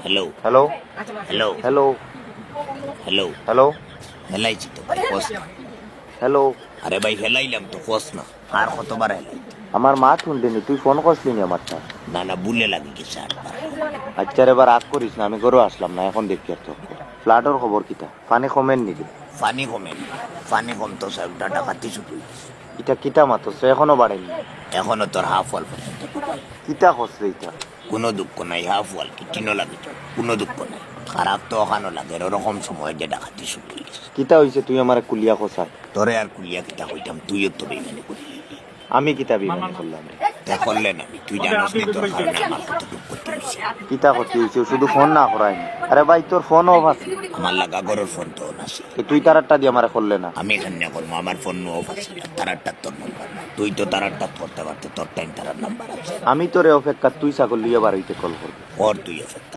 Hello hello hello hello hello hello হেলাইছি তো ভাই ফস না। হ্যালো আরে ভাই হেলাইলাম তো ফস না। আর কতবার হেলাই? আমার মা শুনলিনি, তুই ফোন করছিলি নি আমারটা? না না বুলে লাগে গেছে আটবার। আচ্ছা রে, এবার রাগ করিস না, আমি ঘরে আসলাম না, এখন দেখি আর তো ফ্ল্যাটের খবর কিটা, পানি কমেন নিদি? পানি কমে না, পানি কম তো সব ডাকাতি শুরু হয়েছে। ইটা কিটা মাতছে, এখনো বাড়েনি? এখনো তোর হাফ ওয়াল পর্যন্ত ঢুকায়। কিটা হচ্ছে ইটা? কোনো দুঃখ নাই, হাফ ওয়াল কি টিনো লাগে তো, কোনো দুঃখ নাই। খারাপ তো ওখানো লাগে, ওরকম সময় যে ডাকাতি শুরু হয়েছে। কিটা হইছে তুই আমার কুলিয়া খোসার? তোরে আর কুলিয়া কিতা হইতাম, তুইও তো বেইমানি করলি। আমি কিতা বিমানি করলাম? তে করলেন আমি, তুই জানোস নি তোর কারণে আমার কত দুঃখ করতে হয়েছে। কিতা ক্ষতি হয়েছে? শুধু ফোন না করাইনি। আরে ভাই তোর ফোন অফ আছে? আমার লাগা গরুর ফোন তো আছে। তুই তারারটা দিয়ে আমার করলে না? আমি এখানে করবো, আমার ফোন অফ আছে, তারারটা তোর নাম্বার না। তুই তো তারারটা করতে পারতে, তোর টাইম তারার নাম্বার আছে। আমি তোরে অপেক্ষা, তুই ছাগল লিয়ে বার হইতে কল করবি। ওর তুই অপেক্ষা।